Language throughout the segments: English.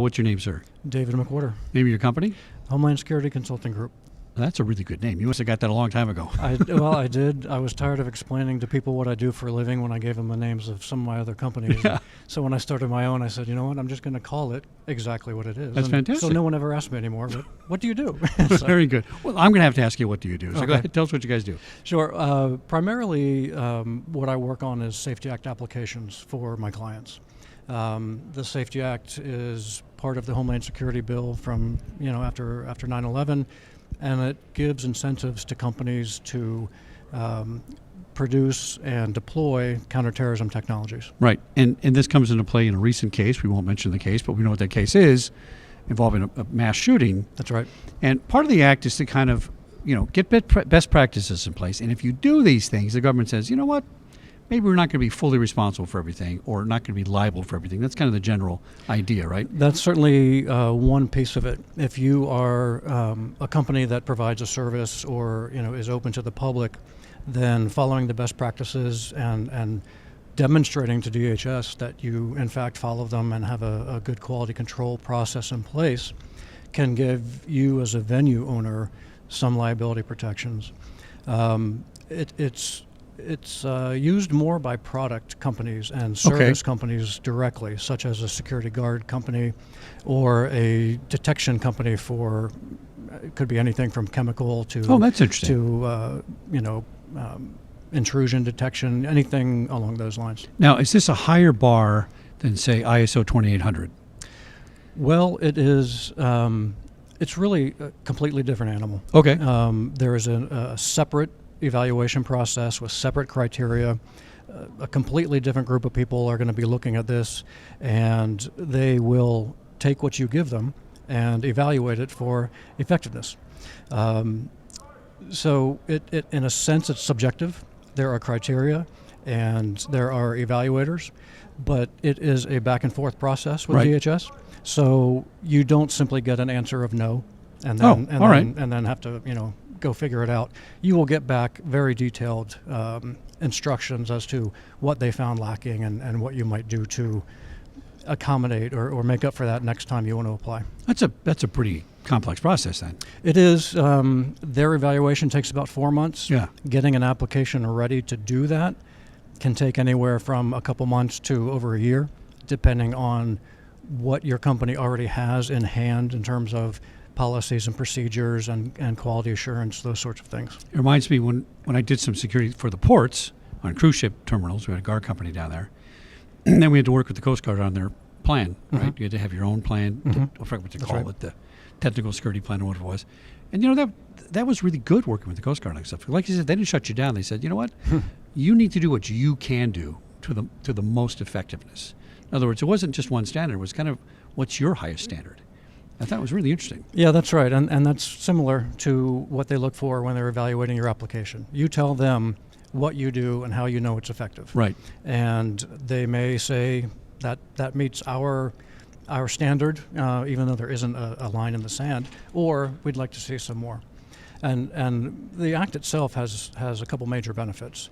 What's your name, sir? David McWhorter. Name of your company? Homeland Security Consulting Group. That's a really good name. You must have got that a long time ago. I did. I was tired of explaining to people what I do for a living when I gave them the names of some of my other companies. Yeah. So when I started my own, I said, you know what, I'm just going to call it exactly what it is. That's fantastic. So no one ever asked me anymore, but what do you do? So, Very good. Well, I'm going to have to ask you, what do you do? So Okay. go ahead, tell us what you guys do. Sure. Primarily, what I work on is Safety Act applications for my clients. The Safety Act is part of the Homeland Security bill from, after 9/11. And it gives incentives to companies to produce and deploy counterterrorism technologies. Right. And this comes into play in a recent case. We won't mention the case, but we know what that case is, involving a mass shooting. That's right. And part of the act is to kind of, get best practices in place. And if you do these things, the government says, you know what, maybe we're not going to be fully responsible for everything, or not going to be liable for everything. That's kind of the general idea, right? That's certainly one piece of it. If you are a company that provides a service or is open to the public, then following the best practices and demonstrating to DHS that you in fact follow them and have a good quality control process in place can give you as a venue owner some liability protections. It's used more by product companies and service companies directly, such as a security guard company or a detection company for, it could be anything from chemical to that's interesting. to intrusion detection, anything along those lines. Now, is this a higher bar than, say, ISO 2800? Well, it is. It's really a completely different animal. Okay. There is a separate evaluation process with separate criteria. A completely different group of people are going to be looking at this, and they will take what you give them and evaluate it for effectiveness. So it in a sense, it's subjective. There are criteria and there are evaluators, but it is a back and forth process with DHS. So you don't simply get an answer of no and then have to go figure it out. You will get back very detailed instructions as to what they found lacking and what you might do to accommodate or make up for that next time you want to apply. That's a pretty complex process then. It is. Their evaluation takes about 4 months. Yeah. Getting an application ready to do that can take anywhere from a couple months to over a year, depending on what your company already has in hand in terms of policies and procedures and quality assurance, those sorts of things. It reminds me when I did some security for the ports on cruise ship terminals. We had a guard company down there, and then we had to work with the Coast Guard on their plan. Right, you had to have your own plan. I forget what they call it, the technical security plan or what it was. And that was really good working with the Coast Guard and stuff. Like you said, they didn't shut you down. They said, you know what, you need to do what you can do to the most effectiveness. In other words, it wasn't just one standard. It was kind of what's your highest standard. I thought it was really interesting. Yeah, that's right. And that's similar to what they look for when they're evaluating your application. You tell them what you do and how you know it's effective. Right. And they may say that meets our standard, even though there isn't a line in the sand, or we'd like to see some more. And the Act itself has a couple major benefits.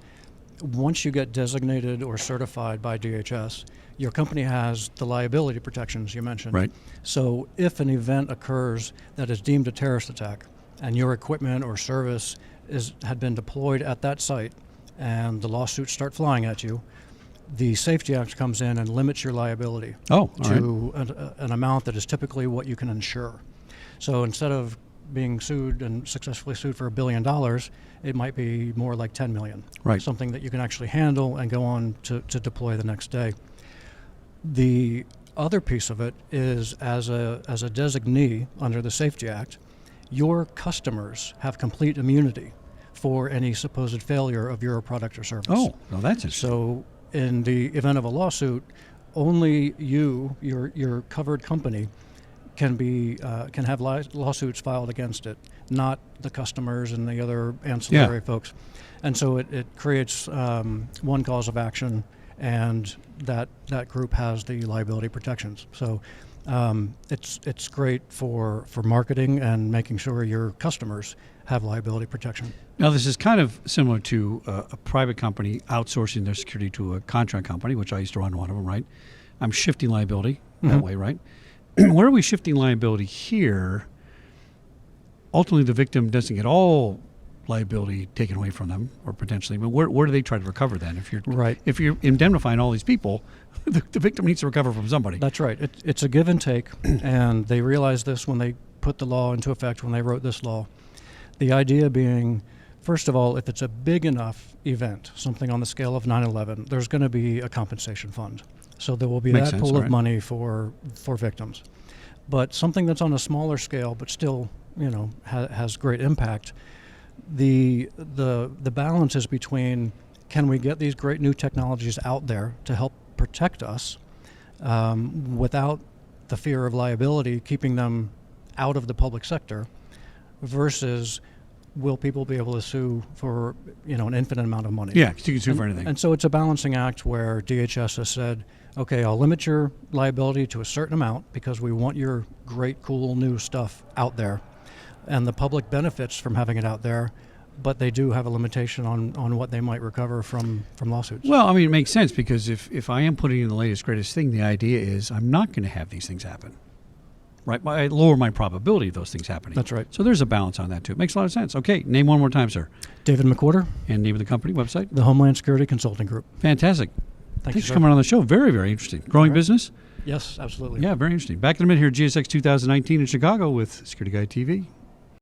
Once you get designated or certified by DHS, your company has the liability protections you mentioned. Right. So if an event occurs that is deemed a terrorist attack and your equipment or service had been deployed at that site and the lawsuits start flying at you, the Safety Act comes in and limits your liability to an amount that is typically what you can insure. So instead of being sued and successfully sued for $1 billion, it might be more like 10 million. Right. Something that you can actually handle and go on to deploy the next day. The other piece of it is as a designee under the Safety Act, your customers have complete immunity for any supposed failure of your product or service. Oh, well, that's interesting. So in the event of a lawsuit, only you, your covered company, can have lawsuits filed against it, not the customers and the other ancillary folks. And so it creates one cause of action, and that group has the liability protections. So it's great for marketing and making sure your customers have liability protection. Now, this is kind of similar to a private company outsourcing their security to a contract company, which I used to run one of them, right? I'm shifting liability that way, right? where are we shifting liability here? Ultimately, the victim doesn't get all liability taken away from them, or potentially, but where do they try to recover then? If you're indemnifying all these people, the victim needs to recover from somebody. That's right. It's a give and take, and they realized this when they put the law into effect, when they wrote this law. The idea being, first of all, if it's a big enough event, something on the scale of 9/11, there's going to be a compensation fund. So there will be Makes that sense, pool of right. money for victims. But something that's on a smaller scale, but still, has great impact. The balance is between, can we get these great new technologies out there to help protect us without the fear of liability, keeping them out of the public sector, versus will people be able to sue for an infinite amount of money? Yeah, 'cause you can sue for anything. And so it's a balancing act where DHS has said, okay, I'll limit your liability to a certain amount because we want your great, cool, new stuff out there. And the public benefits from having it out there, but they do have a limitation on what they might recover from lawsuits. Well, I mean, it makes sense because if I am putting in the latest, greatest thing, the idea is I'm not going to have these things happen. Right? I lower my probability of those things happening. That's right. So there's a balance on that, too. It makes a lot of sense. Okay, name one more time, sir. David McWhorter, And name of the company, website. the Homeland Security Consulting Group. Fantastic. Thanks Thanks for coming on the show. Very, very interesting. Growing right. business? Yes, absolutely. Yeah, very interesting. Back in a minute here, GSX 2019 in Chicago with Security Guide TV.